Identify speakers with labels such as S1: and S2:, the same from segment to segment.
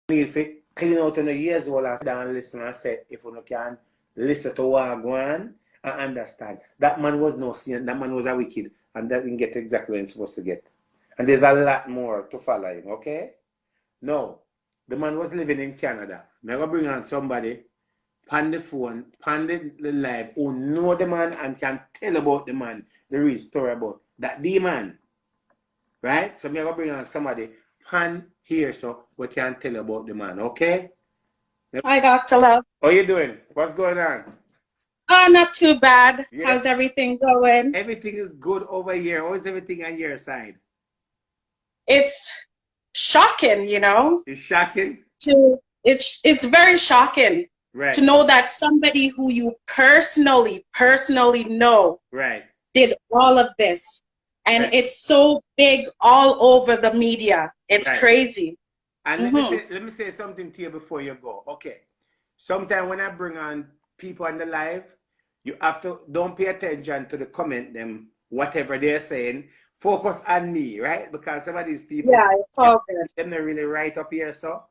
S1: need to clean out in the years while I sit down and listen and say, if you can listen to what go on and understand. That man was no sin, that man was a wicked, and that didn't get exactly what he's supposed to get. And there's a lot more to follow him, okay? No, the man was living in Canada. I'm going to bring on somebody on the phone, on the live, who know the man and can tell about the man, the real story about that demon. Right? So I'm going to bring on somebody on here so we can tell about the man, okay?
S2: Hi, Dr. Love.
S1: How you doing? What's going on?
S2: Not too bad.
S1: Yes.
S2: How's everything going?
S1: Everything is good over here. How is everything on your side?
S2: It's shocking, you know.
S1: It's shocking?
S2: It's very shocking,
S1: right,
S2: to know that somebody who you personally know,
S1: right,
S2: did all of this. And
S1: right,
S2: it's so big all over the media. It's
S1: right,
S2: crazy.
S1: And let me say something to you before you go. Okay. Sometimes when I bring on people on the live, you have to, don't pay attention to the comment them, whatever they're saying. Focus on me, right? Because some of these people,
S2: Yeah, it's all good.
S1: them not really right up here, so.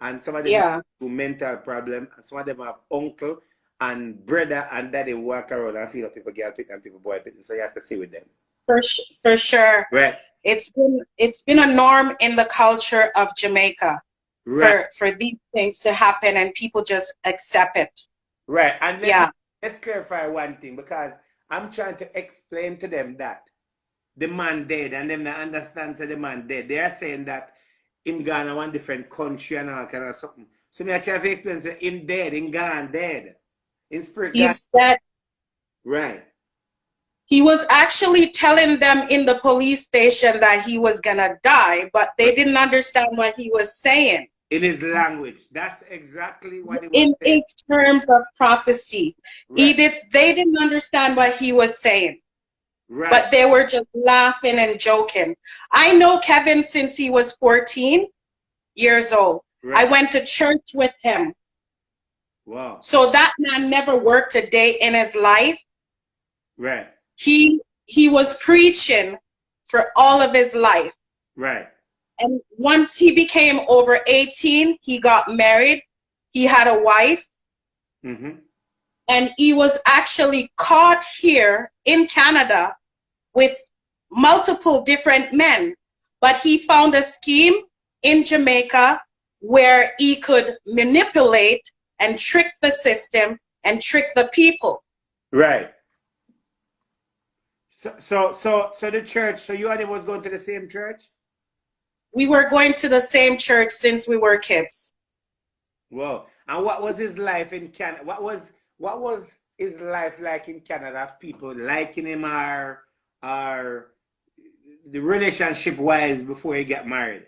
S1: And some of them have mental problem, and some of them have uncle and brother and daddy walk around and feel people girl pick and people boy pick, so you have to see with them.
S2: For sure.
S1: Right.
S2: It's been a norm in the culture of Jamaica, right, for these things to happen, and people just accept it.
S1: Right. And let's clarify one thing, because I'm trying to explain to them that the man dead, and them not understand that the man dead. They are saying that in Ghana, one different country and all kind of something. So me actually have to explain that in dead, in Ghana, dead. In spirit,
S2: he's dead.
S1: Right.
S2: He was actually telling them in the police station that he was gonna die, but they didn't understand what he was saying.
S1: In his language. That's exactly what he was saying.
S2: In terms of prophecy. Right. They didn't understand what he was saying. Right. But they were just laughing and joking. I know Kevin since he was 14 years old. Right. I went to church with him.
S1: Wow.
S2: So that man never worked a day in his life.
S1: Right.
S2: He was preaching for all of his life.
S1: Right.
S2: And once he became over 18, he got married. He had a wife.
S1: Mm-hmm.
S2: And he was actually caught here in Canada with multiple different men. But he found a scheme in Jamaica where he could manipulate and trick the system and trick the people.
S1: Right. So the church, so you and him was going to the same church?
S2: We were going to the same church since we were kids.
S1: Wow. And what was his life in Canada? What was his life like in Canada? Of people liking him or the relationship wise before he got married?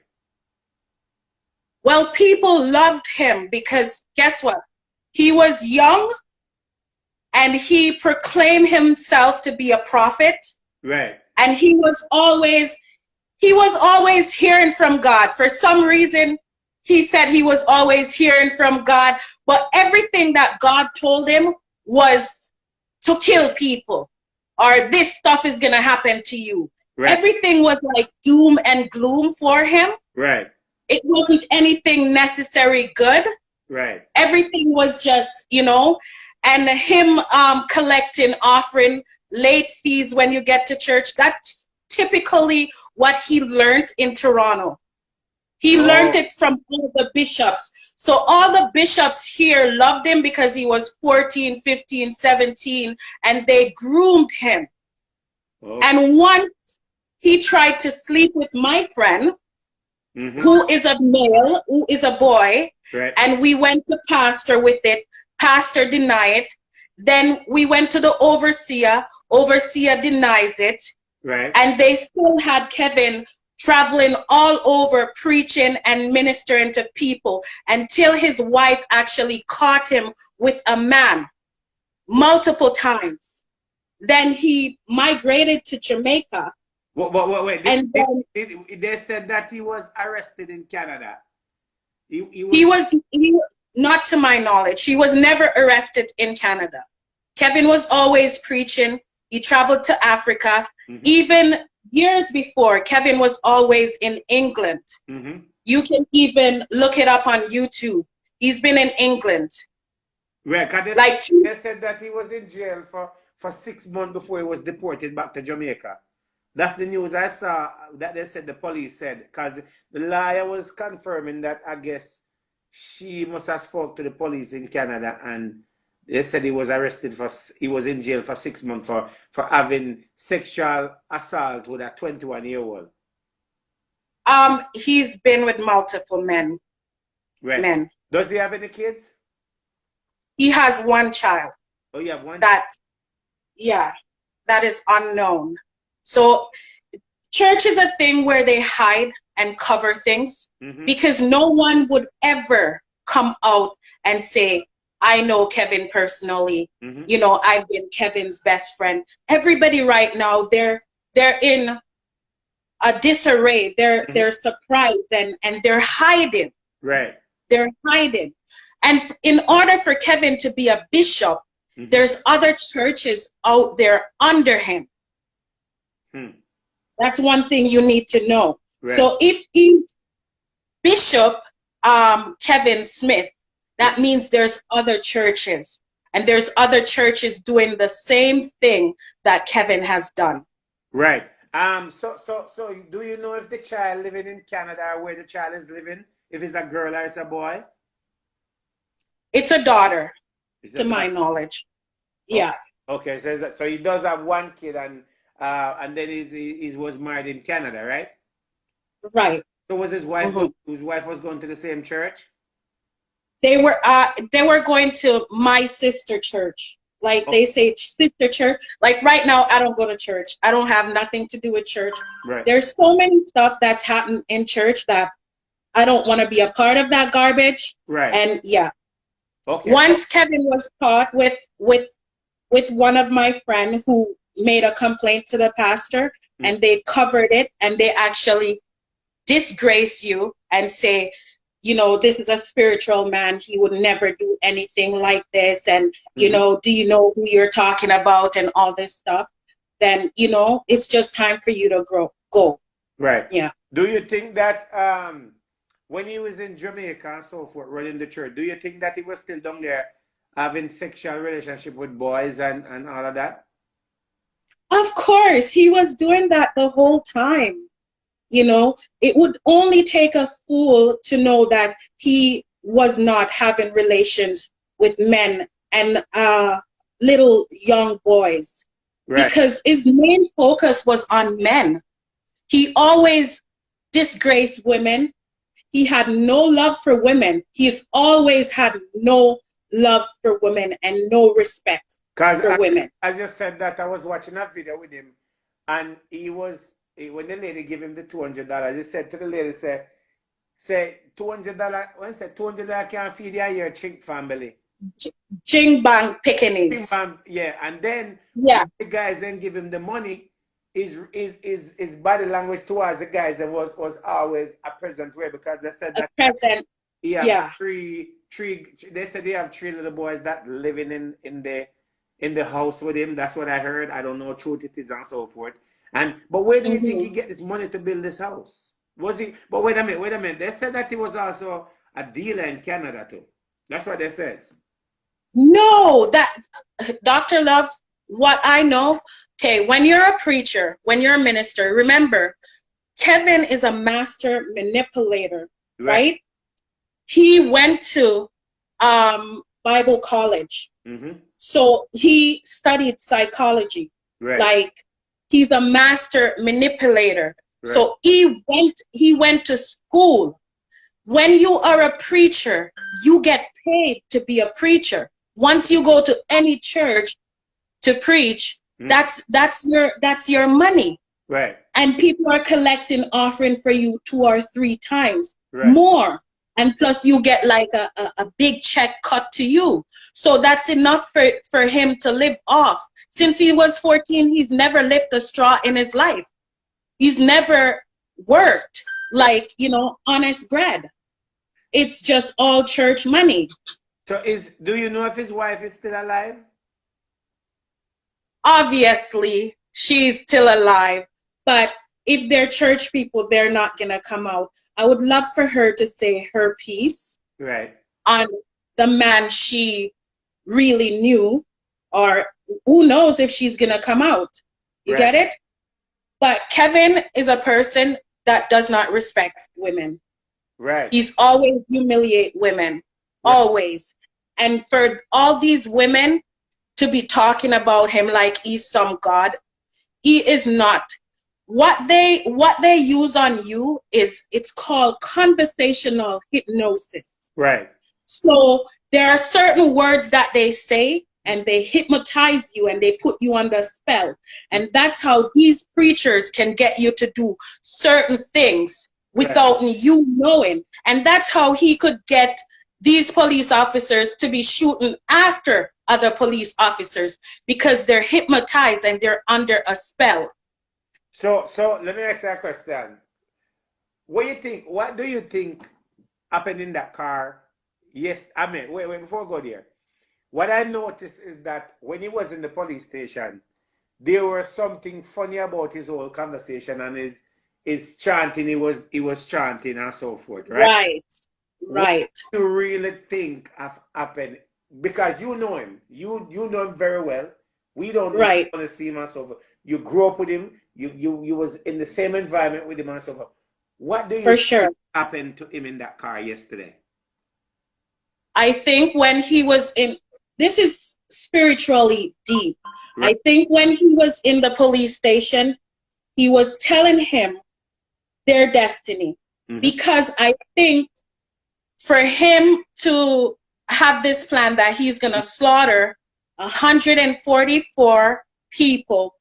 S2: Well, people loved him because guess what? He was young and he proclaimed himself to be a prophet.
S1: Right.
S2: And he was always hearing from God. For some reason, he said he was always hearing from God, but everything that God told him was to kill people or this stuff is going to happen to you. Right. Everything was like doom and gloom for him.
S1: Right.
S2: It wasn't anything necessary good.
S1: Right.
S2: Everything was just, you know, and him collecting, offering late fees when you get to church. That's typically what he learned in Toronto. He learned it from all the bishops. So all the bishops here loved him because he was 14, 15, 17, and they groomed him. And once he tried to sleep with my friend, who is a male, who is a boy, and we went to pastor with it. Pastor denied it. Then we went to the overseer. Overseer denies it.
S1: Right.
S2: And they still had Kevin traveling all over preaching and ministering to people until his wife actually caught him with a man multiple times. Then he migrated to Jamaica.
S1: Wait.
S2: And
S1: they said that he was arrested in Canada.
S2: He was not to my knowledge. He was never arrested in Canada. Kevin was always preaching. He traveled to Africa. Even years before, Kevin was always in England. You can even look it up on YouTube. He's been in England.
S1: Right, 'cause
S2: Like
S1: they said that he was in jail for 6 months before he was deported back to Jamaica. That's the news I saw that they said the police said, because the lawyer was confirming that I guess she must have spoke to the police in Canada and they said he was arrested he was in jail for 6 months for having sexual assault with a 21-year-old.
S2: He's been with multiple men.
S1: Right.
S2: Men.
S1: Does he have any kids?
S2: He has one child.
S1: Oh, you have one?
S2: That is unknown. So church is a thing where they hide and cover things because no one would ever come out and say, I know Kevin personally. You know, I've been Kevin's best friend. Everybody right now, they're in a disarray. They're surprised and they're hiding.
S1: Right.
S2: They're hiding. And in order for Kevin to be a bishop, there's other churches out there under him. That's one thing you need to know. Right. So if he's Bishop Kevin Smith, that means there's other churches. And there's other churches doing the same thing that Kevin has done.
S1: Right. So do you know if the child living in Canada or where the child is living, if it's a girl or it's a boy?
S2: It's a daughter, to my knowledge. Yeah.
S1: Okay, so he does have one kid and then he was married in Canada, right?
S2: Right.
S1: So was his wife whose wife was going to the same church?
S2: They were going to my sister church. Like they say sister church. Like right now I don't go to church. I don't have nothing to do with church. Right. There's so many stuff that's happened in church that I don't want to be a part of that garbage. Right. And yeah. Okay. Once Kevin was caught with one of my friends who made a complaint to the pastor and they covered it and they actually disgrace you and say, you know, this is a spiritual man. He would never do anything like this. And, you know, do you know who you're talking about and all this stuff? Then, you know, it's just time for you to go.
S1: Right.
S2: Yeah.
S1: Do you think that when he was in Jamaica and so forth, running the church, do you think that he was still down there having sexual relationship with boys and all of that?
S2: Of course. He was doing that the whole time. You know, it would only take a fool to know that he was not having relations with men and little young boys. Right. Because his main focus was on men. He always disgraced women. He had no love for women. He's always had no love for women and no respect for women.
S1: As you said that, I was watching a video with him and when the lady gave him the $200, he said to the lady, say $200, when he said $200 can't feed your chink family.
S2: Ching bang pickaninnies.
S1: Yeah, and then the guys then give him the money. His body language towards the guys and was always a present way because they said that
S2: present.
S1: Three they said they have 3 little boys that living in the house with him. That's what I heard. I don't know how true it is and so forth. But where do you think he get this money to build this house? Was he? But wait a minute. They said that he was also a dealer in Canada too. That's what they said.
S2: No, that Dr. Love, what I know, okay, when you're a preacher, when you're a minister, remember, Kevin is a master manipulator, right? He went to Bible college. So he studied psychology. Right. Like he's a master manipulator. Right. So he went to school. When you are a preacher, you get paid to be a preacher. Once you go to any church to preach, that's your money. Right. And people are collecting offering for you 2 or 3 times more. And plus you get like a big check cut to you. So that's enough for him to live off. Since he was 14, he's never lifted a straw in his life. He's never worked like, you know, honest bread. It's just all church money.
S1: So do you know if his wife is still alive?
S2: Obviously, she's still alive. But if they're church people, they're not gonna come out. I would love for her to say her piece
S1: Right.
S2: on the man she really knew, or who knows if she's gonna come out. You
S1: Right.
S2: get it? But Kevin is a person that does not respect women.
S1: Right.
S2: He's always humiliate women,
S1: Right.
S2: always. And for all these women to be talking about him like he's some god, he is not. What they use on you is, it's called conversational hypnosis.
S1: Right.
S2: So there are certain words that they say and they hypnotize you and they put you under a spell. And that's how these preachers can get you to do certain things without you knowing. And that's how he could get these police officers to be shooting after other police officers, because they're hypnotized and they're under a spell.
S1: So let me ask you a question. What do you think happened in that car? Yes, I mean, wait, before I go there. What I noticed is that when he was in the police station, there was something funny about his whole conversation and his chanting. He was chanting and so forth, right? What do you really think have happened? Because you know him, you know him very well. We don't want to see him and so forth. You grew up with him. You was in the same environment with him and so forth. What do you think happened to him in that car yesterday?
S2: I think when he was in, this is spiritually deep. I think when he was in the police station, he was telling him their destiny. Because I think for him to have this plan that he's going to slaughter 144 people,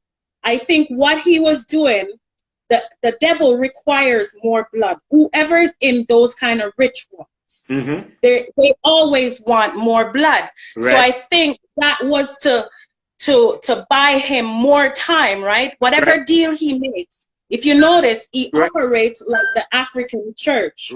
S2: I think what he was doing, the devil requires more blood. Whoever is in those kind of rituals, they always want more blood. So I think that was to buy him more time, right? Whatever deal he makes. If you notice, he operates like the African church.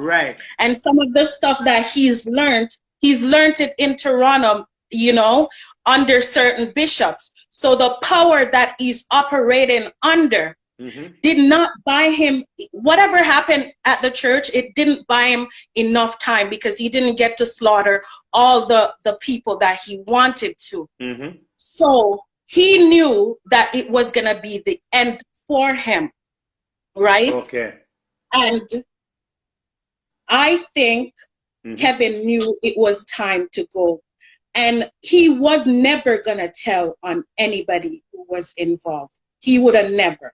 S2: And some of the stuff that he's learned it in Toronto, you know, under certain bishops. So the power that he's operating under did not buy him, whatever happened at the church, it didn't buy him enough time, because he didn't get to slaughter all the people that he wanted to. So he knew that it was going to be the end for him, right? And I think Kevin knew it was time to go. And he was never going to tell on anybody who was involved. He would have never.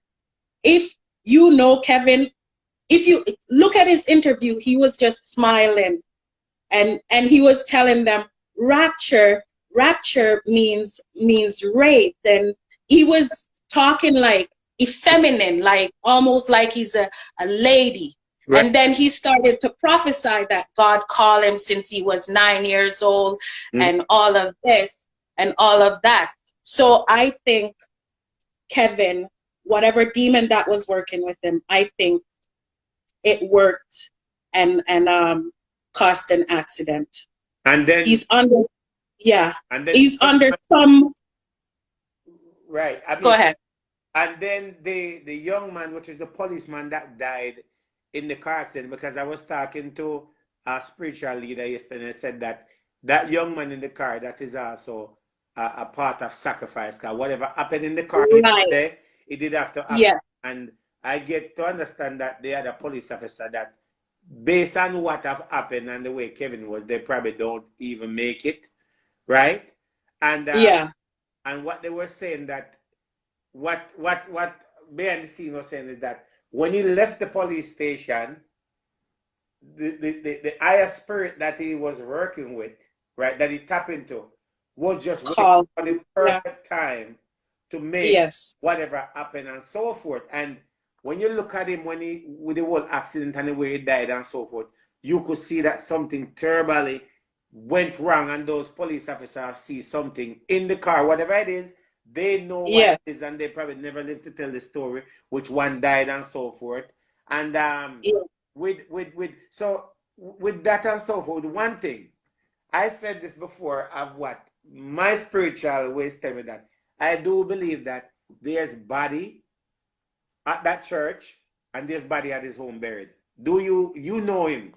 S2: If you know Kevin, if you look at his interview, he was just smiling. And he was telling them, rapture means rape. And he was talking like effeminate, like almost like he's a lady. And then he started to prophesy that God called him since he was 9 years old, and all of this and all of that. So I think Kevin, whatever demon that was working with him, I think it worked and caused an accident. And then he's under, he's under some.
S1: Right. I mean,
S2: go ahead.
S1: And then the young man, which is the policeman that died in the car accident, because I was talking to a spiritual leader yesterday, and I said that young man in the car, that is also a part of sacrifice, because whatever happened in the car yesterday, it did have to happen. And I get to understand that the other police officer, that based on what have happened and the way Kevin was, they probably don't even make it, right? And and what they were saying, that what behind the scene was saying is that when he left the police station, the higher spirit that he was working with, right, that he tapped into, was just waiting for the perfect time to make whatever happen and so forth. And when you look at him with the whole accident and the way he died and so forth, you could see that something terribly went wrong, and those police officers see something in the car, whatever it is. They know what it is, and they probably never lived to tell the story, which one died and so forth. And with that and so forth, one thing, I said this before, of what my spiritual ways tell me, that I do believe that there's body at that church, and his body at his home buried. Do you know him?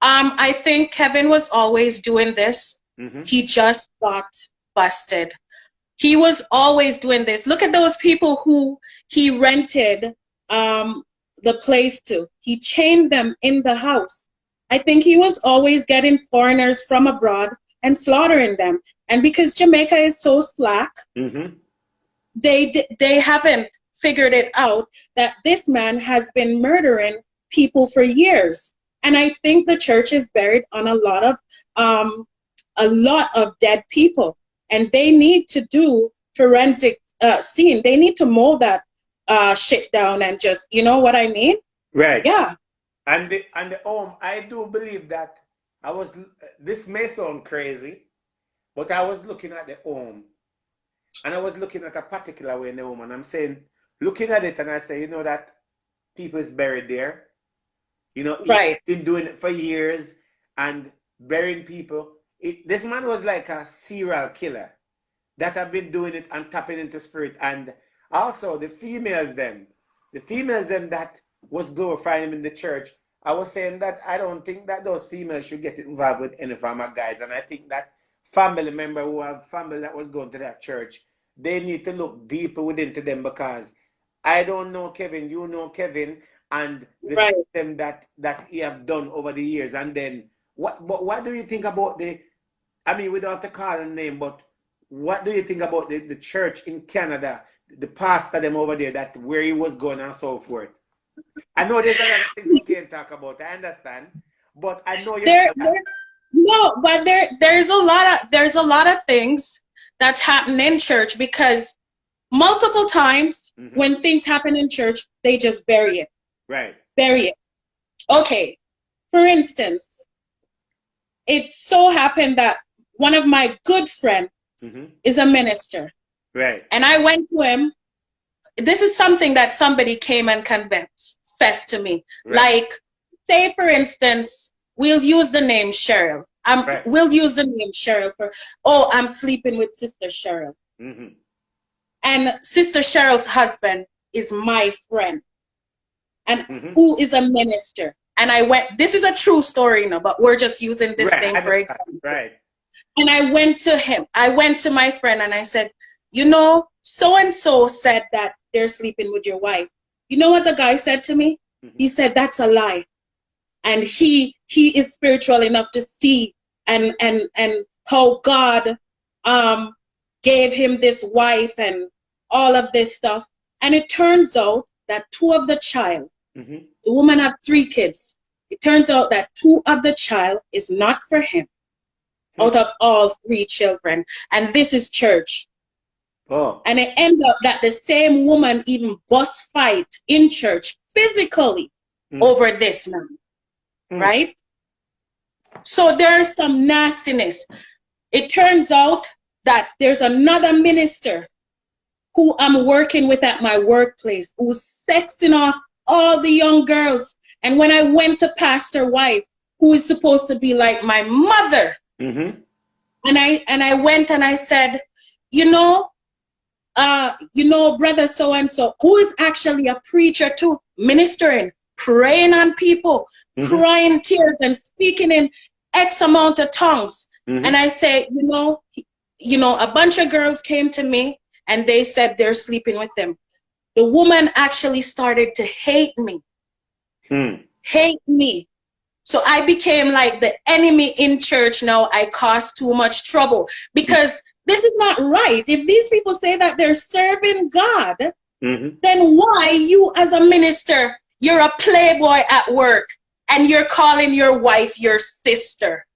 S2: I think Kevin was always doing this. He just got busted. He was always doing this. Look at those people who he rented the place to. He chained them in the house. I think he was always getting foreigners from abroad and slaughtering them. And because Jamaica is so slack, they haven't figured it out that this man has been murdering people for years. And I think the church is buried on a lot of dead people, and they need to do forensic scene. They need to mow that shit down and just, you know what I mean?
S1: Right.
S2: Yeah.
S1: And the home, I do believe that this may sound crazy, but I was looking at the home, and I was looking at a particular way in the home, and I'm saying, looking at it, and I say, you know that people is buried there. You know,
S2: right.
S1: He's been doing it for years and burying people. This man was like a serial killer that have been doing it and tapping into spirit. And also the females them that was glorifying him in the church. I was saying that I don't think that those females should get involved with any farmer guys. And I think that family member who have family that was going to that church, they need to look deeper within to them, because I don't know Kevin, you know Kevin, and the
S2: right.
S1: system that he have done over the years. And then what do you think about I mean, we don't have to call him name, but what do you think about the church in Canada, the pastor them over there, that where he was going and so forth? I know there's a lot of things we can't talk about, I understand, but I know
S2: there's a lot of things that's happening in church, because multiple times when things happen in church, they just bury it.
S1: Right.
S2: Bury it. Okay. For instance, it so happened that one of my good friends is a minister.
S1: Right.
S2: And I went to him. This is something that somebody came and confessed to me. Right. Like, say, for instance, we'll use the name Cheryl. We'll use the name Cheryl I'm sleeping with Sister Cheryl. And Sister Cheryl's husband is my friend, and who is a minister. And I went, this is a true story now, but we're just using this name for example.
S1: Right.
S2: And I went to him. I went to my friend and I said, you know, so-and-so said that they're sleeping with your wife. You know what the guy said to me? He said, that's a lie. And he is spiritual enough to see and how God gave him this wife and all of this stuff. And it turns out that two of the child, the woman had 3 kids. It turns out that 2 of the child is not for him out of all 3 children. And this is church.
S1: Oh.
S2: And it ended up that the same woman even bust fight in church physically over this man. Right? So there's some nastiness. It turns out that there's another minister who I'm working with at my workplace who's sexting off all the young girls. And when I went to pastor wife, who is supposed to be like my mother, and I went and I said, you know, brother so-and-so, who is actually a preacher too, ministering, praying on people, crying tears and speaking in X amount of tongues. And I say, you know, a bunch of girls came to me and they said they're sleeping with them. The woman actually started to hate me. Hate me. So I became like the enemy in church now. I caused too much trouble because this is not right. If these people say that they're serving God, then why you as a minister, you're a playboy at work and you're calling your wife your sister?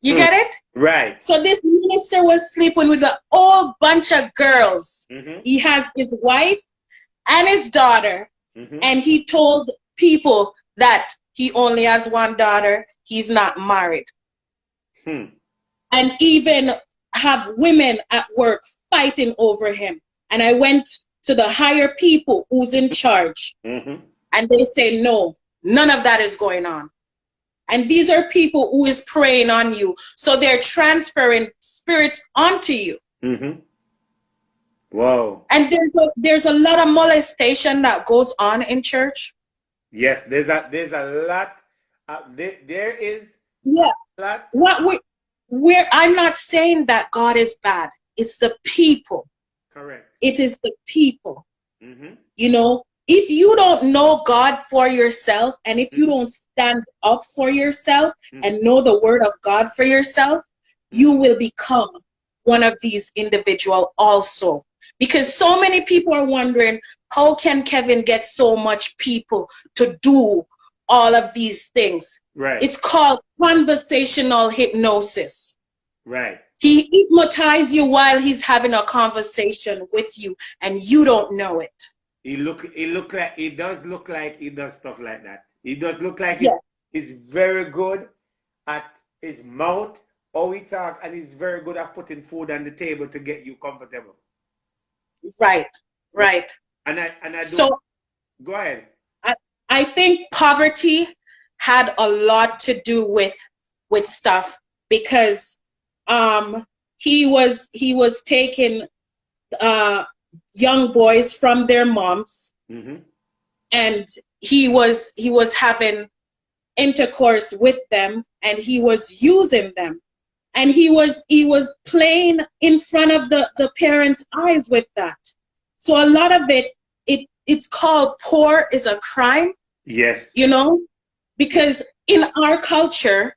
S2: You get it?
S1: Right.
S2: So this minister was sleeping with a whole bunch of girls. He has his wife and his daughter, and he told people that he only has 1 daughter, he's not married. And even have women at work fighting over him. And I went to the higher people who's in charge, and they say, no, none of that is going on. And these are people who is preying on you. So they're transferring spirits onto you.
S1: Wow.
S2: And there's a lot of molestation that goes on in church.
S1: Yes, there's a lot. There is
S2: Yeah.
S1: a lot.
S2: We're I'm not saying that God is bad. It's the people.
S1: Correct.
S2: It is the people.
S1: Mm-hmm.
S2: You know, if you don't know God for yourself, and if you
S1: Mm-hmm.
S2: don't stand up for yourself
S1: Mm-hmm.
S2: and know the word of God for yourself, you will become one of these individuals also. Because so many people are wondering, how can Kevin get so much people to do all of these things?
S1: Right.
S2: It's called conversational hypnosis.
S1: Right.
S2: He hypnotizes you while he's having a conversation with you, and you don't know it.
S1: He does look like he does stuff like that. He does look like
S2: Yeah.
S1: he's very good at his mouth, how he talk, and he's very good at putting food on the table to get you comfortable.
S2: Right. Right.
S1: And I do.
S2: So
S1: Go ahead.
S2: I think poverty had a lot to do with stuff, because he was taking young boys from their moms,
S1: Mm-hmm.
S2: and he was having intercourse with them, and he was using them, and he was playing in front of the parents' eyes with that. So a lot of it's called poor is a crime,
S1: Yes.
S2: you know, because in our culture,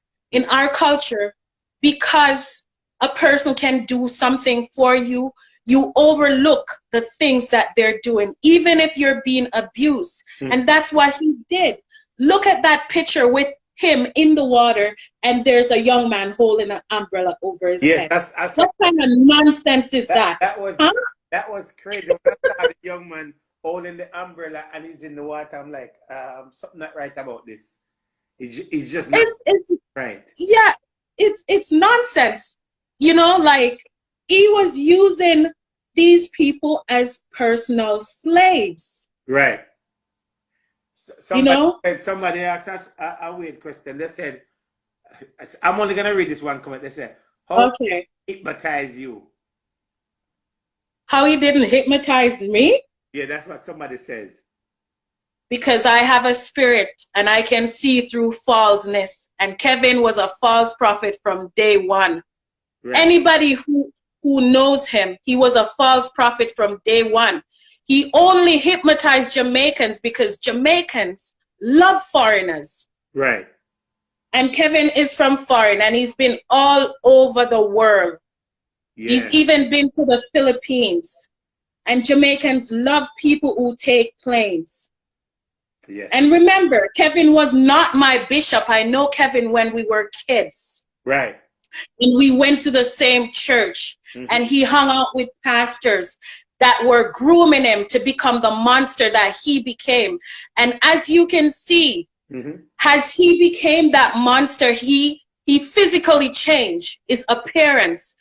S2: because a person can do something for you, you overlook the things that they're doing, even if you're being abused. And that's what he did. Look at that picture with him in the water, and there's a young man holding an umbrella over his
S1: Yes,
S2: head. What kind of nonsense is that?
S1: That was crazy. When I saw the young man holding the umbrella and he's in the water, I'm like, something not right about this. It's just not right.
S2: Yeah, it's nonsense. You know, like, he was using these people as personal slaves.
S1: Right. Somebody asked us a weird question. They said, I'm only gonna read this one comment. They said, how hypnotize you?
S2: How he didn't hypnotize me?
S1: Yeah, that's what somebody says.
S2: Because I have a spirit and I can see through falseness. And Kevin was a false prophet from day one. Right. Anybody who knows him, he was a false prophet from day one. He only hypnotized Jamaicans because Jamaicans love foreigners.
S1: Right.
S2: And Kevin is from foreign, and he's been all over the world. Yeah. He's even been to the Philippines. And Jamaicans love people who take planes. Yes. And remember, Kevin was not my bishop. I know Kevin when we were kids.
S1: Right.
S2: And we went to the same church. Mm-hmm. And he hung out with pastors that were grooming him to become the monster that he became. And as you can see, mm-hmm. as he became that monster, he physically changed. His appearance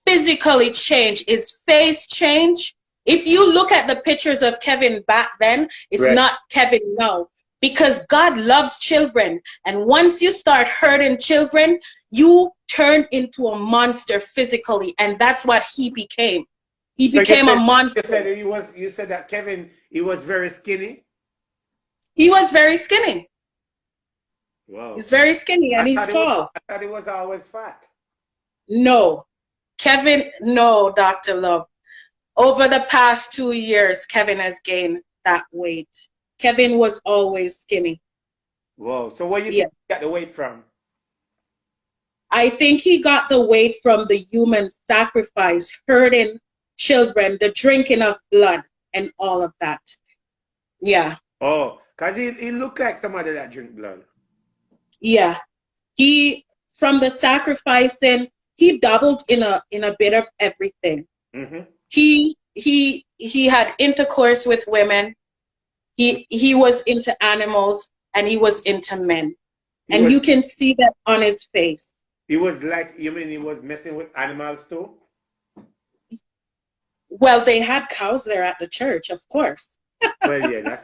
S2: physically changed. His face changed. If you look at the pictures of Kevin back then, it's right. Not Kevin now. Because God loves children. And once you start hurting children, you turn into a monster physically. And that's what he became. He became a monster.
S1: You said that Kevin, he was very skinny?
S2: He was very skinny.
S1: Wow.
S2: He's very skinny and he's tall.
S1: I thought he was always fat.
S2: No. Kevin, no, Dr. Love. Over the past 2 years, Kevin has gained that weight. Kevin was always skinny.
S1: Whoa. So where you think he got the weight from?
S2: I think he got the weight from the human sacrifice, hurting children, the drinking of blood, and all of that. Yeah.
S1: Oh, because he looked like somebody that drink blood.
S2: Yeah. From the sacrificing, he dabbled in a bit of everything. Mm-hmm. He had intercourse with women. He was into animals, and he was into men. You can see that on his face.
S1: He was like, you mean he was messing with animals too?
S2: Well, they had cows there at the church, of course.
S1: Well, yeah,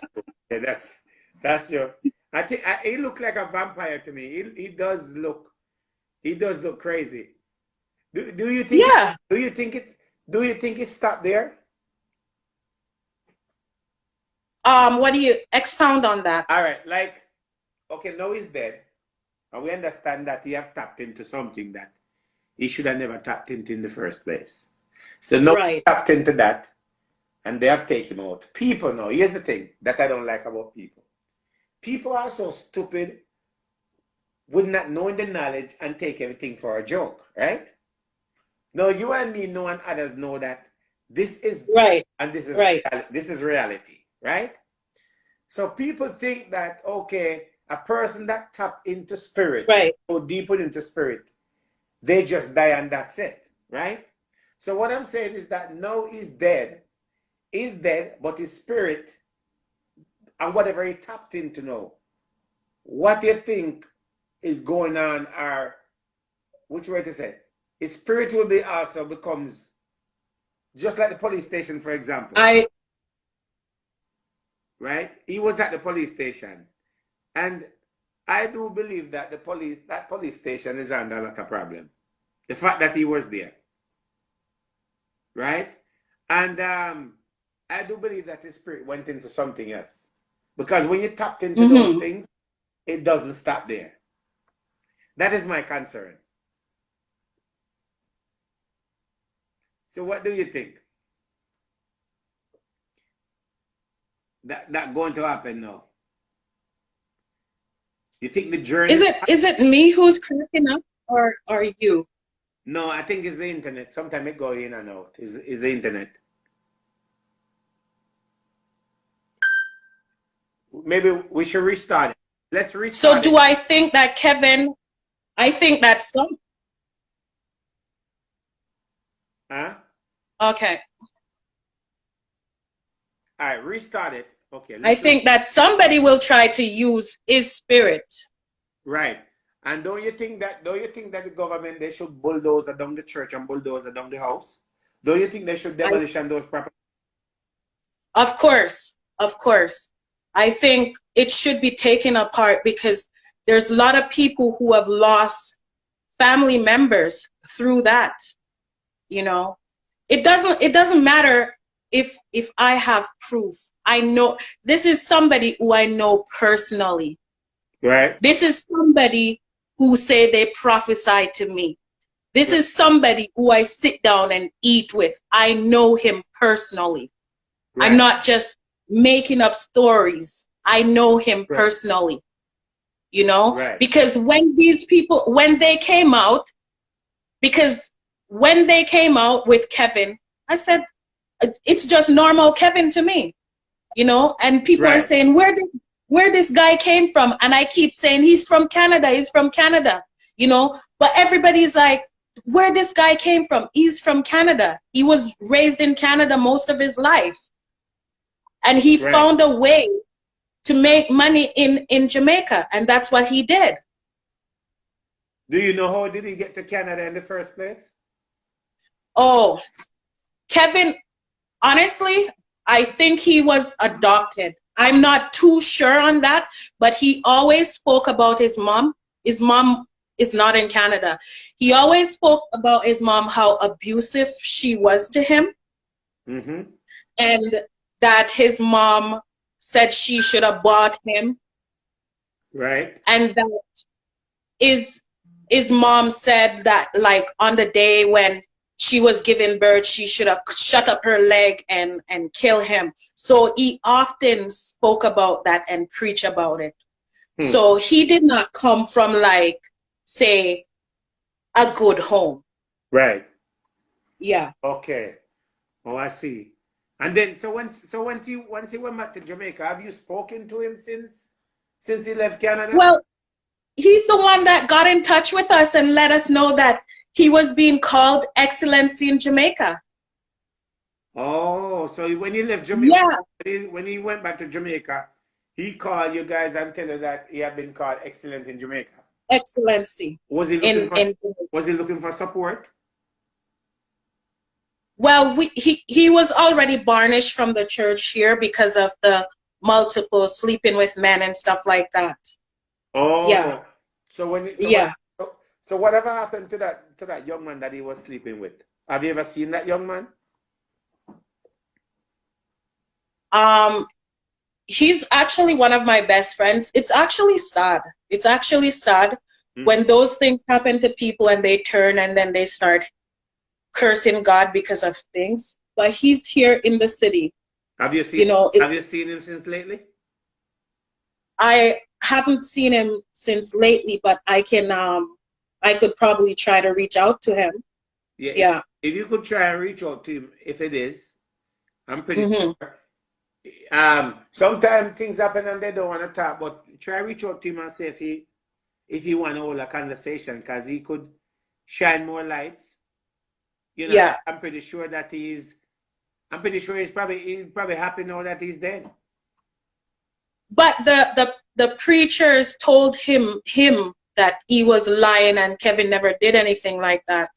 S1: that's true. I think he looked like a vampire to me. He does look crazy. Do you think? Yeah. Do you think it stopped there?
S2: What do you expound on that?
S1: All right, like, okay, now he's dead, and we understand that he have tapped into something that he should have never tapped into in the first place. So now he
S2: Right.
S1: tapped into that, and they have taken him out. People now, here's the thing that I don't like about people. People are so stupid, would not knowing the knowledge and take everything for a joke, right? Now you and me know and others know that this is
S2: Right.
S1: and
S2: Right.
S1: this is reality, right? So people think that okay, a person that tap into spirit,
S2: Right.
S1: go deeper into spirit, they just die and that's it, right? So what I'm saying is that no, he's dead, but his spirit and whatever he tapped into now, what you think is going on are, which way to say, his spirit will be also becomes just like the police station, for example. Right? He was at the police station. And I do believe that that police station is under a lot of problem. The fact that he was there. Right? And I do believe that his spirit went into something else. Because when you tapped into those things, it doesn't stop there. That is my concern. So what do you think? That going to happen now? You think the journey
S2: Is it me who's cracking up or are you?
S1: No, I think it's the internet. Sometimes it go in and out. Is the internet. Maybe we should restart it. Let's restart
S2: So do I think that Kevin, I think that some.
S1: Huh?
S2: Okay.
S1: All right, restart it. Okay.
S2: I think that somebody will try to use his spirit.
S1: Right. And don't you think that the government, they should bulldoze down the church and bulldoze down the house? Don't you think they should demolish those properties?
S2: Of course. Of course. I think it should be taken apart because there's a lot of people who have lost family members through that. You know, it doesn't matter if I have proof. I know this is somebody who I know personally.
S1: Right.
S2: This is somebody who say they prophesied to me. This is somebody who I sit down and eat with. I know him personally. Right. I'm not just making up stories. I know him personally. You know, because when these people, when they came out with Kevin, I said, it's just normal Kevin to me, you know, and people are saying, where this guy came from. And I keep saying, he's from Canada, you know, but everybody's like, where this guy came from. He's from Canada. He was raised in Canada most of his life. And he found a way to make money in Jamaica. And that's what he did.
S1: Do you know how did he get to Canada in the first place?
S2: Oh, Kevin, honestly, I think he was adopted. I'm not too sure on that, but he always spoke about his mom. His mom is not in Canada. He always spoke about his mom, how abusive she was to him. And that his mom said she should have bought him. Right. And that his mom said that, like, on the day when she was giving birth, she should have shut up her leg and kill him. So he often spoke about that and preach about it. So he did not come from, like, say, a good home. Right. Yeah. Okay.
S1: Oh, I see. And then, once he went back to Jamaica, have you spoken to him since he left Canada?
S2: Well, he's the one that got in touch with us and let us know that he was being called Excellency in Jamaica.
S1: Oh, so when he left Jamaica, when he went back to Jamaica, he called you guys and tell you that he had been called Excellent in Jamaica.
S2: Excellency.
S1: Was he looking for support?
S2: Well, he was already banished from the church here because of the multiple sleeping with men and stuff like that.
S1: Oh, yeah. So whatever happened to that young man that he was sleeping with? Have you ever seen that young man?
S2: He's actually one of my best friends. It's actually sad. It's actually sad when those things happen to people and they turn and then they start cursing God because of things. But he's here in the city.
S1: Have you seen
S2: You know,
S1: have you seen him since lately?
S2: I haven't seen him since lately, but I could probably try to reach out to him.
S1: Yeah,
S2: Yeah.
S1: if you could try and reach out to him, if it is, I'm pretty
S2: Mm-hmm.
S1: sure. Sometimes things happen and they don't want to talk, but try reach out to him and say if he want to hold a conversation, because he could shine more lights. You know,
S2: Yeah.
S1: I'm pretty sure that I'm pretty sure he's probably happy now that he's dead.
S2: But the preachers told him that he was lying and Kevin never did anything like that.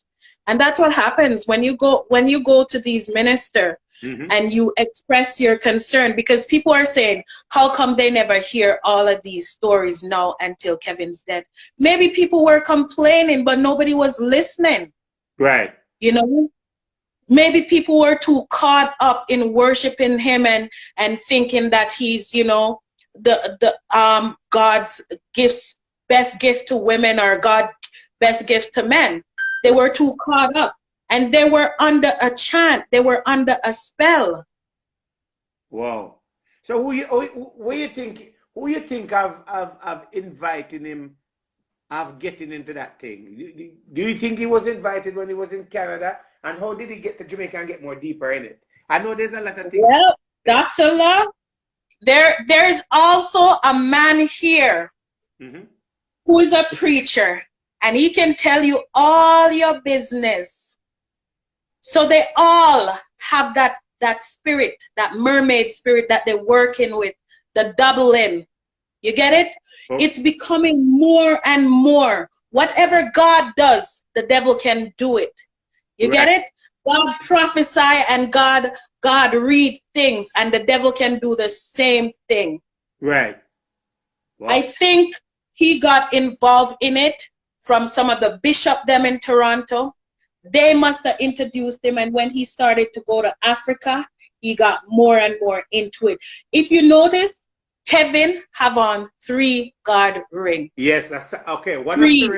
S2: And that's what happens when you go to these ministers and you express your concern, because people are saying, how come they never hear all of these stories now until Kevin's dead? Maybe people were complaining, but nobody was listening.
S1: Right.
S2: You know? Maybe people were too caught up in worshiping him and thinking that he's, you know, the God's best gift to women, or God best gift to men. They were too caught up, and they were under a chant. They were under a spell.
S1: Wow. So who you think of inviting him, of getting into that thing? Do you think he was invited when he was in Canada? And how did he get to Jamaica and get more deeper in it? I know there's a lot of things.
S2: Well, Dr. Love, there's also a man here who is a preacher, and he can tell you all your business. So they all have that spirit, that mermaid spirit that they're working with, the doubling. You get it?
S1: Oh.
S2: It's becoming more and more. Whatever God does, the devil can do it. You get it? God prophesy and God read things, and the devil can do the same thing.
S1: Right. Wow.
S2: I think he got involved in it from some of the bishop them in Toronto. They must have introduced him, and when he started to go to Africa, he got more and more into it. If you notice, Kevin have on 3 God ring.
S1: Yes, that's okay. One of the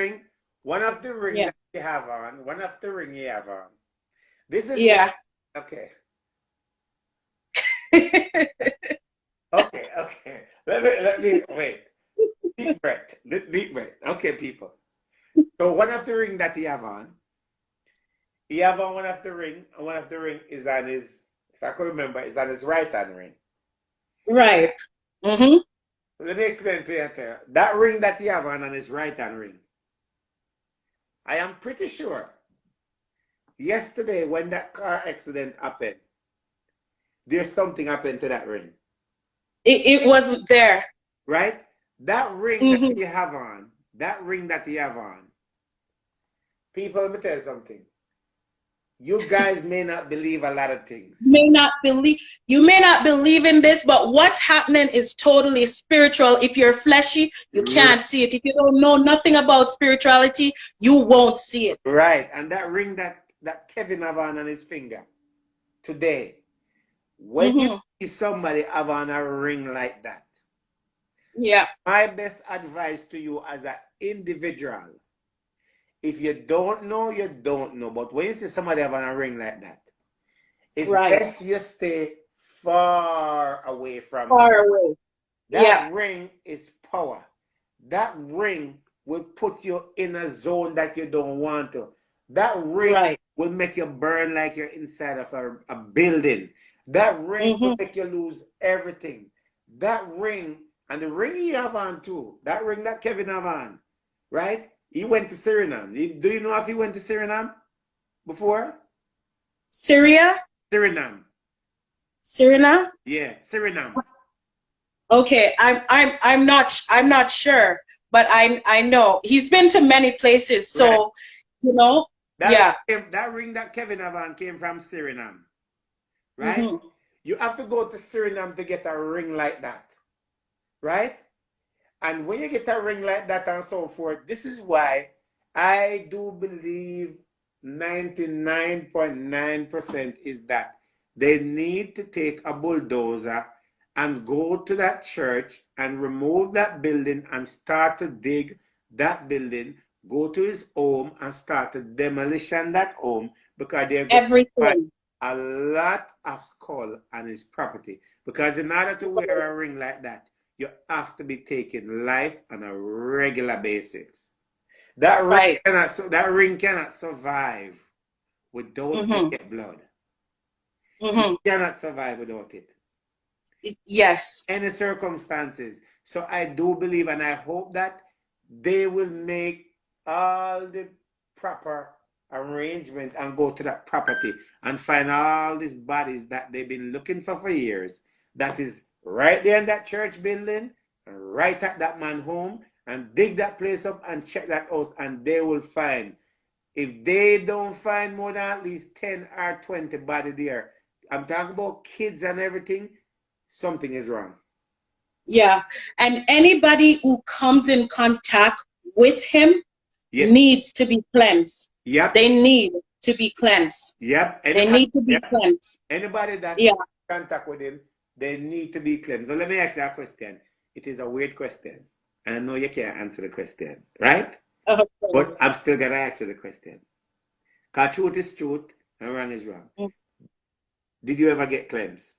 S1: ring that you have on, one of the ring you have on. This is okay. Okay. Let me wait. Deep breath. Deep breath. Okay, people. So one of the ring that you have on one of the ring, and one of the ring is on his, if I can remember, is on his right hand ring.
S2: Right.
S1: So let me explain to you. That ring that you have on his right hand ring, I am pretty sure yesterday when that car accident happened, there's something happened to that ring.
S2: It wasn't there.
S1: Right? That ring that you have on, people, let me tell you something. You guys may not believe a lot of things. You may not
S2: believe in this, but what's happening is totally spiritual. If you're fleshy, you can't see it. If you don't know nothing about spirituality, you won't see it.
S1: Right. And that ring that Kevin have on his finger today, when you see somebody have on a ring like that, my best advice to you as an individual, if you don't know, you don't know. But when you see somebody have on a ring like that, it's best you stay far away from it. That ring is power. That ring will put you in a zone that you don't want to. That ring will make you burn like you're inside of a building. That ring will make you lose everything. That ring, and the ring you have on too, that ring that Kevin have on, right? He went to Suriname. Do you know if he went to Suriname before?
S2: Syria?
S1: Suriname.
S2: Suriname?
S1: Yeah, Suriname.
S2: Okay, I'm not sure, but I know he's been to many places. So you know,
S1: that ring that Kevin have on came from Suriname, right? You have to go to Suriname to get a ring like that, right? And when you get a ring like that and so forth, this is why I do believe 99.9% is that they need to take a bulldozer and go to that church and remove that building and start to dig that building, go to his home and start to demolition that home because they're going to find
S2: Everything.
S1: a lot of skull on his property. Because in order to wear a ring like that, you have to be taking life on a regular basis. That
S2: Right.
S1: ring cannot survive without
S2: Mm-hmm.
S1: naked blood.
S2: Mm-hmm.
S1: It cannot survive without it.
S2: Yes.
S1: Any circumstances. So I do believe and I hope that they will make all the proper arrangement and go to that property and find all these bodies that they've been looking for years. That is right there in that church building, right at that man's home, and dig that place up and check that house, and they will find. If they don't find more than at least 10 or 20 bodies there, I'm talking about kids and everything, something is wrong.
S2: Yeah. And anybody who comes in contact with him
S1: Yep.
S2: needs to be cleansed.
S1: Yep.
S2: They need to be cleansed.
S1: Yep.
S2: They need to be cleansed.
S1: Anybody that
S2: Yeah.
S1: contact with him, they need to be cleansed. So let me ask you a question. It is a weird question. And I know you can't answer the question, right?
S2: Okay.
S1: But I'm still going to ask you the question. Because truth is truth and wrong is wrong.
S2: Mm.
S1: Did you ever get cleansed?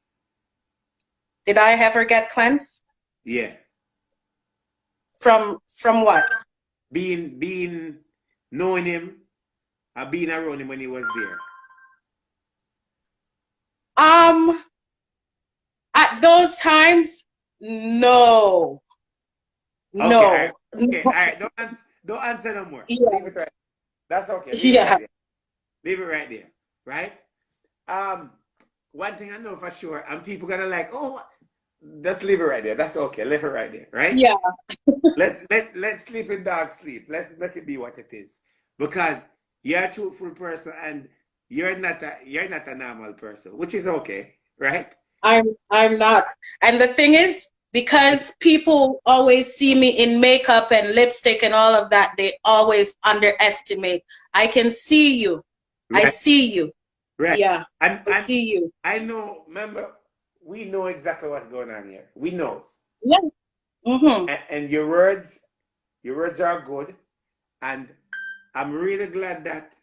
S2: Did I ever get cleansed?
S1: Yeah.
S2: From what?
S1: Being knowing him or being around him when he was there.
S2: At those times, no.
S1: Okay,
S2: No.
S1: all right. Okay, all right. Don't answer no more.
S2: Yeah.
S1: Leave it right. That's okay. Leave
S2: Yeah.
S1: it right there. Leave it right there. Right? One thing I know for sure, and people gonna like, oh, just leave it right there. That's okay. Leave it right there, right?
S2: Yeah.
S1: Let's sleep in dog sleep. Let's make it be what it is. Because you're a truthful person and you're not a normal person, which is okay, right?
S2: I'm not. And the thing is, because people always see me in makeup and lipstick and all of that, they always underestimate. I can see you.
S1: Right.
S2: I see you.
S1: Right.
S2: Yeah.
S1: I
S2: see you.
S1: I know, remember, we know exactly what's going on here. We know.
S2: Yeah. Mm-hmm.
S1: And your words are good. And I'm really glad that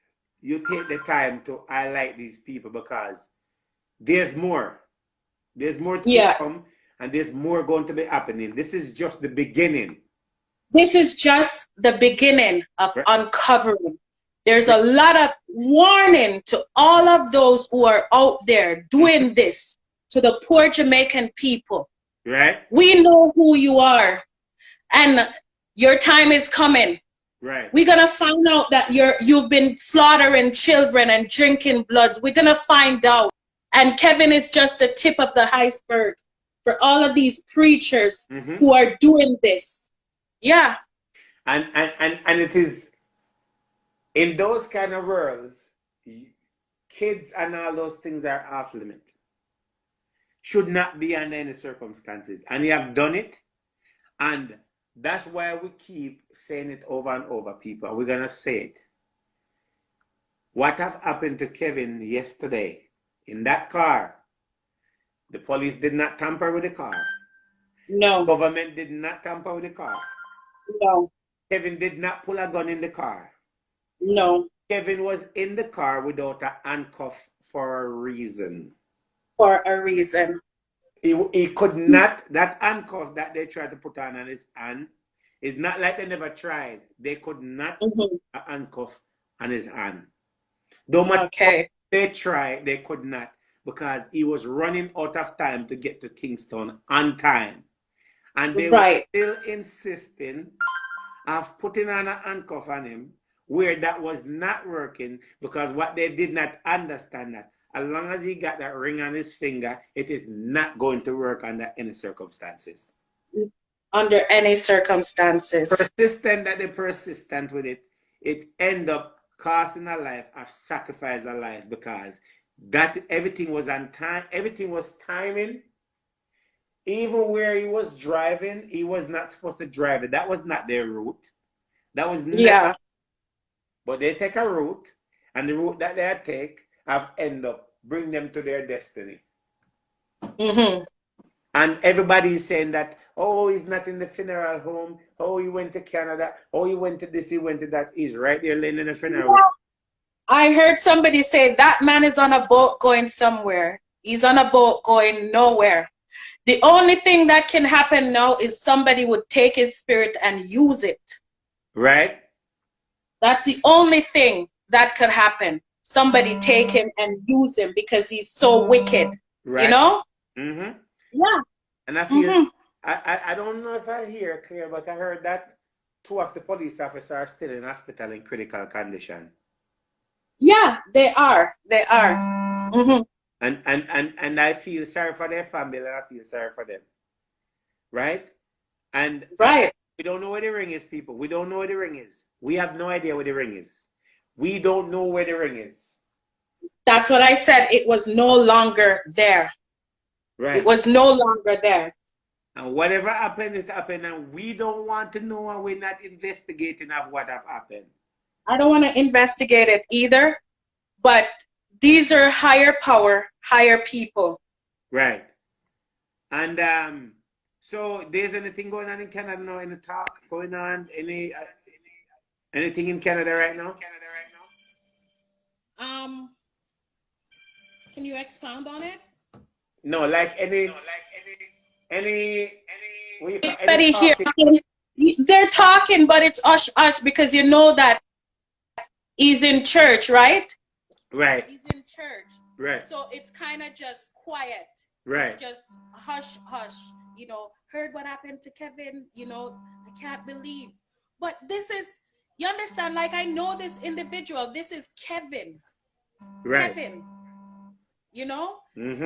S1: you take the time to highlight these people because there's more. There's more to come and there's more going to be happening. This is just the beginning.
S2: This is just the beginning of uncovering. There's a lot of warning to all of those who are out there doing this to the poor Jamaican people.
S1: Right.
S2: We know who you are and your time is coming.
S1: Right.
S2: We're gonna find out that you've been slaughtering children and drinking blood. We're gonna find out. And Kevin is just the tip of the iceberg for all of these preachers who are doing this. Yeah.
S1: And it is in those kind of worlds, kids and all those things are off limit. Should not be under any circumstances. And you have done it. And that's why we keep saying it over and over, people. We're going to say it. What have happened to Kevin yesterday in that car? The police did not tamper with the car.
S2: No.
S1: Government did not tamper with the car.
S2: No.
S1: Kevin did not pull a gun in the car.
S2: No.
S1: Kevin was in the car without a handcuff for a reason.
S2: For a reason.
S1: He could not, that handcuff that they tried to put on his hand, it's not like they never tried. They could not put a handcuff on his hand. Though much they tried, they could not because he was running out of time to get to Kingston on time. And they were still insisting of putting on a handcuff on him where that was not working because what they did not understand that as long as he got that ring on his finger, it is not going to work under any circumstances.
S2: Under any circumstances.
S1: Persistent that they persistent with it, it end up costing a life, or sacrifice a life because that everything was on time, everything was timing. Even where he was driving, he was not supposed to drive it. That was not their route. That was not. But they take a route, and the route that they take have end up bring them to their destiny. And everybody is saying that, oh, he's not in the funeral home. Oh, he went to Canada. Oh, he went to this, he went to that. He's right there laying in the funeral home.
S2: I heard somebody say that man is on a boat going somewhere. He's on a boat going nowhere. The only thing that can happen now is somebody would take his spirit and use it.
S1: Right?
S2: That's the only thing that could happen. Somebody take him and use him because he's so wicked.
S1: Right.
S2: You know?
S1: Mm-hmm.
S2: Yeah.
S1: And I feel, I don't know if I hear clear, but I heard that 2 of the police officers are still in hospital in critical condition.
S2: Yeah, they are. They are. Mm-hmm.
S1: And I feel sorry for their family, and I feel sorry for them. Right? And
S2: right.
S1: We don't know where the ring is, people. We don't know where the ring is. We have no idea where the ring is. We don't know where the ring is.
S2: That's what I said. It was no longer there.
S1: Right.
S2: It was no longer there.
S1: And whatever happened, it happened, and we don't want to know, and we're not investigating of what have happened.
S2: I don't want to investigate it either, but these are higher power, higher people.
S1: Right. And so there's anything going on in Canada now? Any talk going on? Anything in Canada right now?
S2: Can
S1: expound on it? No, like any.
S2: Anybody here? They're talking, but it's hush hush because you know that he's in church, right?
S1: Right.
S2: He's in church.
S1: Right.
S2: So it's kind of just quiet.
S1: Right.
S2: It's just hush hush. You know, heard what happened to Kevin. You know, I can't believe. But this is, you understand? Like, I know this individual. This is Kevin.
S1: Right.
S2: Kevin. You know,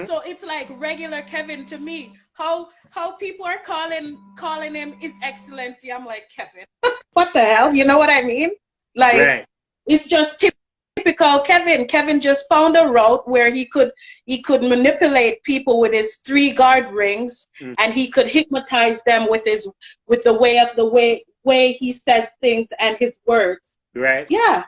S1: So
S2: it's like regular Kevin to me. How people are calling him His Excellency. I'm like, Kevin, what the hell? You know what I mean? Like, it's just typical Kevin. Kevin just found a route where he could manipulate people with his 3 guard rings, and he could hypnotize them with the way he says things and his words.
S1: Right.
S2: Yeah,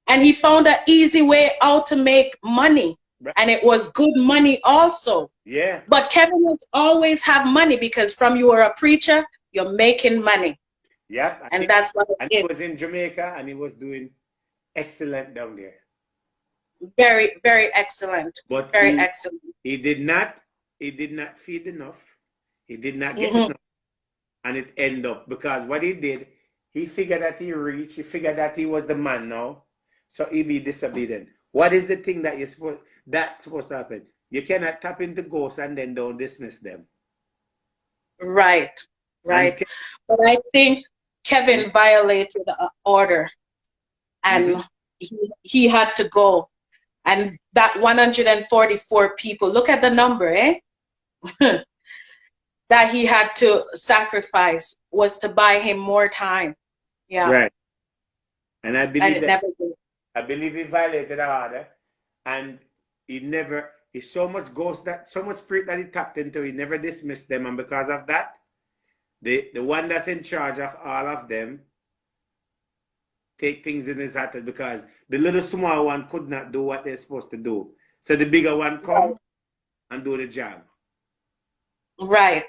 S2: and he found an easy way out to make money. And it was good money also.
S1: Yeah.
S2: But Kevin will always have money because from you are a preacher, you're making money.
S1: Yeah.
S2: And that's what
S1: it is. He was in Jamaica and he was doing excellent down there.
S2: Very, very excellent.
S1: But
S2: very excellent.
S1: He did not feed enough. He did not get enough. And it ended up because what he did, he figured that he reached, he figured that he was the man now. So he be disobedient. What is the thing that that's supposed to happen? You cannot tap into ghosts and then don't dismiss them.
S2: Right. But I think Kevin violated the order, and he had to go. And that 144 people, look at the number, that he had to sacrifice was to buy him more time. Yeah.
S1: Right. And I believe
S2: and it never did.
S1: I believe he violated the order, and he's so much spirit that he tapped into, he never dismissed them, and because of that, the one that's in charge of all of them take things in his heart, because the little small one could not do what they're supposed to do. So the bigger one come and do the job. Right.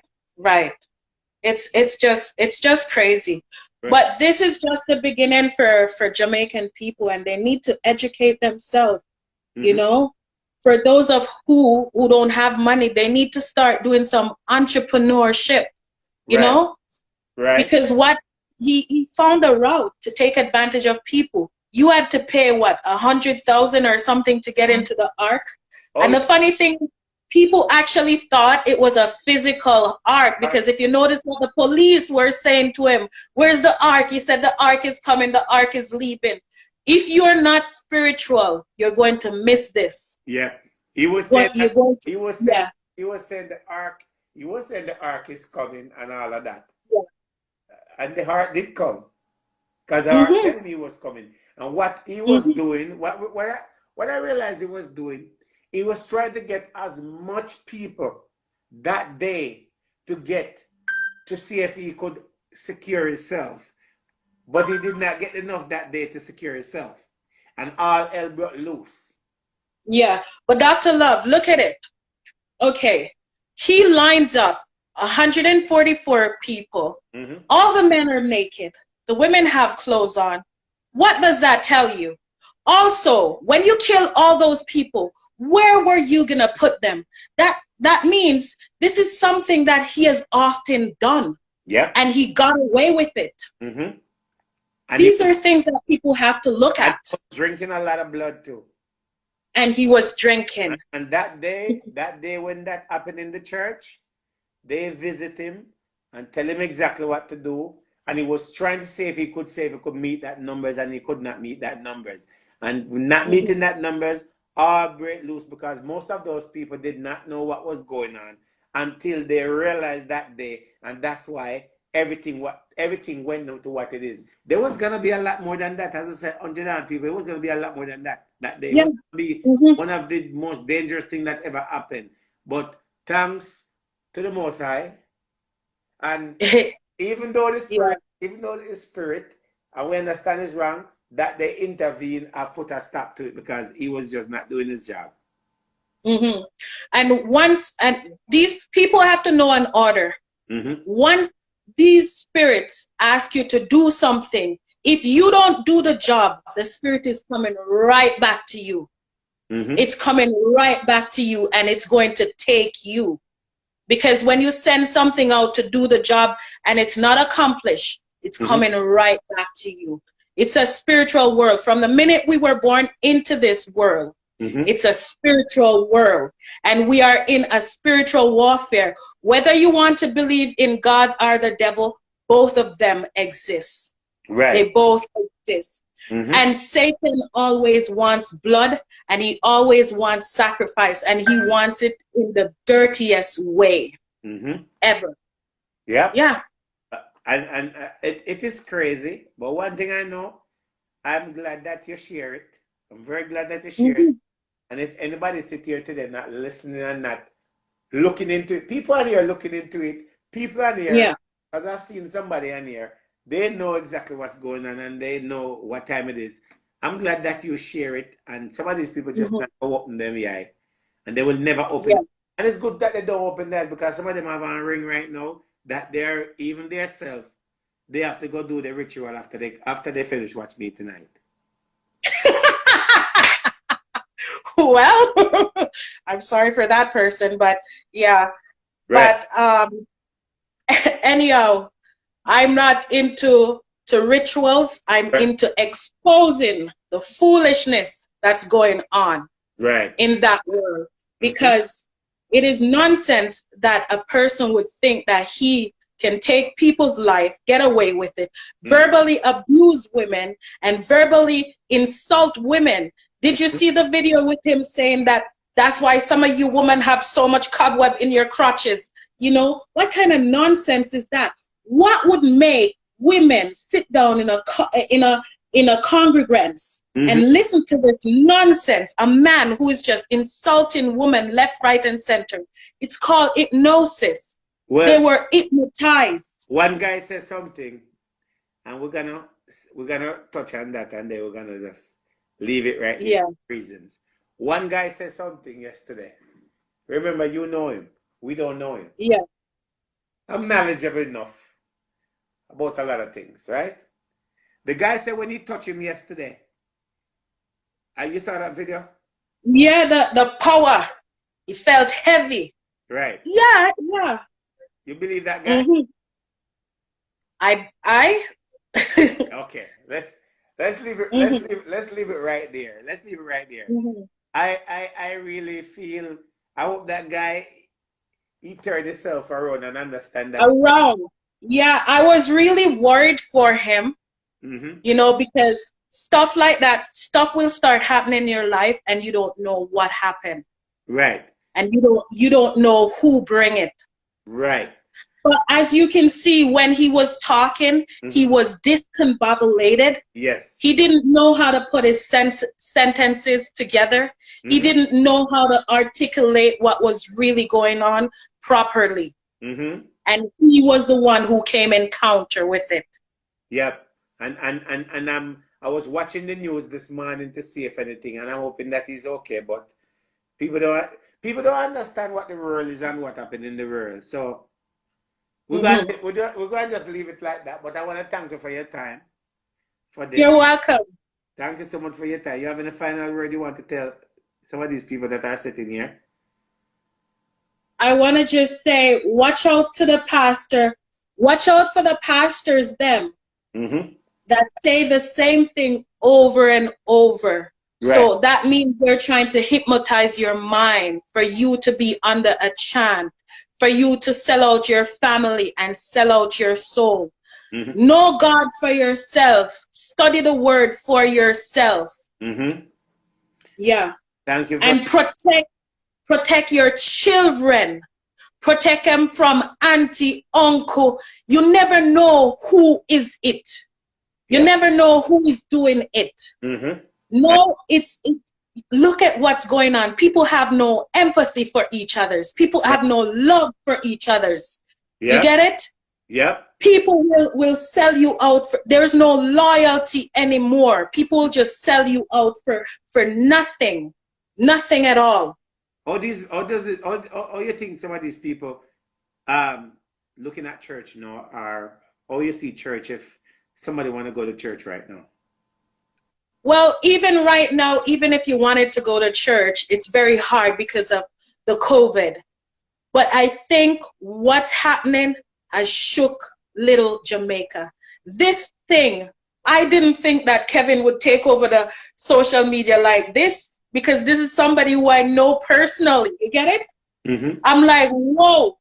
S2: It's just crazy. Right. But this is just the beginning for Jamaican people, and they need to educate themselves. You know, for those of who don't have money, they need to start doing some entrepreneurship, you know?
S1: Right.
S2: Because what he found a route to take advantage of people. You had to pay what, 100,000 or something to get into the ark. And the funny thing, people actually thought it was a physical ark, because if you notice what the police were saying to him, where's the ark? He said the ark is coming, the ark is leaving. If you're not spiritual, you're going to miss this.
S1: Yeah. He was saying the ark is coming and all of that.
S2: Yeah.
S1: And the ark did come. Because the ark enemy was coming. And what he was doing, what I realized he was doing, he was trying to get as much people that day to see if he could secure himself. But he did not get enough that day to secure himself. And all hell broke loose.
S2: Yeah. But Dr. Love, look at it. Okay. he lines up 144 people.
S1: Mm-hmm.
S2: All the men are naked. The women have clothes on. What does that tell you? Also, when you kill all those people, where were you going to put them? That means this is something that he has often done.
S1: Yeah.
S2: And he got away with it.
S1: Mm-hmm. And
S2: These are things that people have to look at.
S1: He was drinking a lot of blood too.
S2: And he was drinking.
S1: And that day when that happened in the church, they visit him and tell him exactly what to do. And he was trying to see if he could meet that numbers, and he could not meet that numbers. And not meeting that numbers, all break loose, because most of those people did not know what was going on until they realized that day. And that's why everything went down to what it is. There was gonna be a lot more than that. As I said, 100 people, it was gonna be a lot more than that day.
S2: Yeah.
S1: It was gonna be one of the most dangerous things that ever happened. But thanks to the Most High, and even though the spirit, and we understand is wrong, that they intervene and put a stop to it, because he was just not doing his job.
S2: And these people have to know an order.
S1: Mm-hmm.
S2: Once these spirits ask you to do something, if you don't do the job, the spirit is coming right back to you.
S1: Mm-hmm.
S2: It's coming right back to you, and it's going to take you. Because when you send something out to do the job and it's not accomplished, it's coming right back to you. It's a spiritual world. From the minute we were born into this world, it's a spiritual world. And we are in a spiritual warfare. Whether you want to believe in God or the devil, both of them exist.
S1: Right.
S2: They both exist. And Satan always wants blood, and he always wants sacrifice, and he wants it in the dirtiest way ever.
S1: Yeah.
S2: Yeah.
S1: And it is crazy, but one thing I know, I'm glad that you share it. I'm very glad that you share it. And if anybody sit here today not listening and not looking into it, people are here looking into it. People are here, as I've seen somebody on here, they know exactly what's going on, and they know what time it is. I'm glad that you share it, and some of these people just not open them eye, and they will never open it. And it's good that they don't open that, because some of them have a ring right now that they're, even themselves, they have to go do the ritual after they finish watch me tonight.
S2: Well, I'm sorry for that person, but yeah.
S1: Right.
S2: But anyhow, I'm not into rituals. I'm into exposing the foolishness that's going on in that world, because it is nonsense that a person would think that he can take people's life, get away with it, verbally abuse women, and verbally insult women. Did you see the video with him saying that that's why some of you women have so much cobweb in your crotches? You know, what kind of nonsense is that? What would make women sit down in a congregance and listen to this nonsense? A man who is just insulting women left, right, and center. It's called hypnosis. Well, they were hypnotized.
S1: One guy said something, and we're gonna touch on that, and then we're gonna just leave it right here. Reasons. One guy said something yesterday. Remember, you know him. We don't know him.
S2: Yeah.
S1: I'm knowledgeable enough about a lot of things, right? The guy said when he touched him yesterday, you saw that video?
S2: Yeah, the power. He felt heavy.
S1: Right.
S2: Yeah.
S1: You believe that guy?
S2: I
S1: Okay. Let's leave it. Let's leave it right there. Let's leave it right there. I really feel. I hope that guy he turned himself around and understand that.
S2: Around. Yeah, I was really worried for him. You know, because stuff like that, stuff will start happening in your life, and you don't know what happened.
S1: Right.
S2: And you don't know who bring it.
S1: Right.
S2: But as you can see, when he was talking, he was discombobulated.
S1: Yes.
S2: He didn't know how to put his sentences together. He didn't know how to articulate what was really going on properly. And he was the one who came in counter with it.
S1: Yep. And I was watching the news this morning to see if anything, and I'm hoping that he's okay. But people don't. People don't understand what the world is and what happened in the world. So
S2: Mhm.
S1: we're going to just leave it like that. But I want to thank you for your time for this.
S2: You're welcome.
S1: Thank you so much for your time. You have any final word you want to tell some of these people that are sitting here?
S2: I want to just say, watch out to the pastor. Watch out for the pastors, them,
S1: Mm-hmm.
S2: that say the same thing over and over.
S1: Right.
S2: So that means they're trying to hypnotize your mind for you to be under a chant, for you to sell out your family and sell out your soul.
S1: Mm-hmm.
S2: Know God for yourself. Study the word for yourself.
S1: Mm-hmm.
S2: Yeah.
S1: Thank you.
S2: And protect your children. Protect them from auntie, uncle. You never know who is it. You never know who is doing it.
S1: Mm-hmm.
S2: No, look at what's going on. People have no empathy for each others. People have no love for each others. You
S1: Yeah.
S2: get it?
S1: Yep.
S2: People will sell you out for, there's no loyalty anymore. People will just sell you out for nothing. Nothing at all.
S1: How you think some of these people looking at church now are how you see church if somebody want to go to church right now?
S2: Well, even right now, even if you wanted to go to church, it's very hard because of the COVID. But I think what's happening has shook little Jamaica. This thing, I didn't think that Kevin would take over the social media like this, because this is somebody who I know personally. You get it?
S1: Mm-hmm.
S2: I'm like, whoa.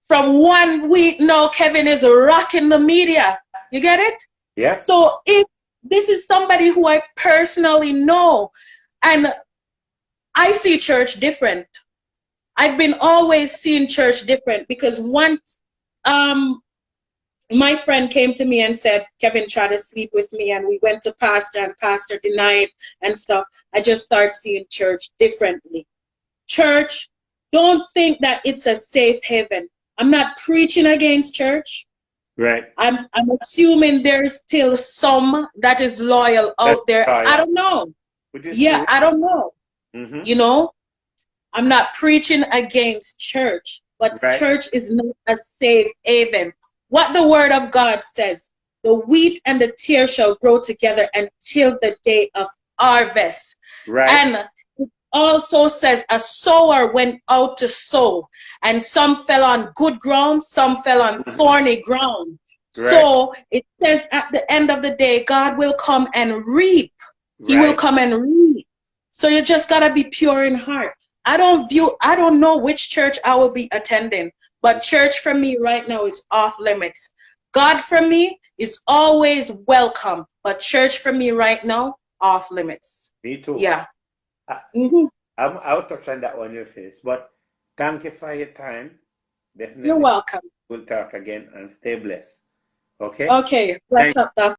S2: From 1 week now, Kevin is rocking the media. You get it?
S1: Yeah.
S2: So if this is somebody who I personally know, and I see church different. I've been always seeing church different, because once my friend came to me and said, Kevin tried to sleep with me, and we went to pastor and pastor denied and stuff. I just started seeing church differently. Church, don't think that it's a safe haven. I'm not preaching against church.
S1: Right.
S2: I'm assuming there's still some that is loyal out there. I don't know. Yeah, I don't know.
S1: Mm-hmm.
S2: You know, I'm not preaching against church, but church is not a safe haven. What the word of God says, the wheat and the tear shall grow together until the day of harvest.
S1: Right.
S2: And it also says a sower went out to sow, and some fell on good ground, some fell on thorny ground. Right. So it says at the end of the day, God will come and reap. He will come and reap. So you just gotta be pure in heart. I don't know which church I will be attending, but church for me right now is off limits. God for me is always welcome, but church for me right now, off limits.
S1: Me too.
S2: Yeah.
S1: I'll touch on that one in your face, but thank you for your time. Definitely.
S2: You're welcome.
S1: We'll talk again and stay blessed. Okay?
S2: Okay. Bless up, Doc.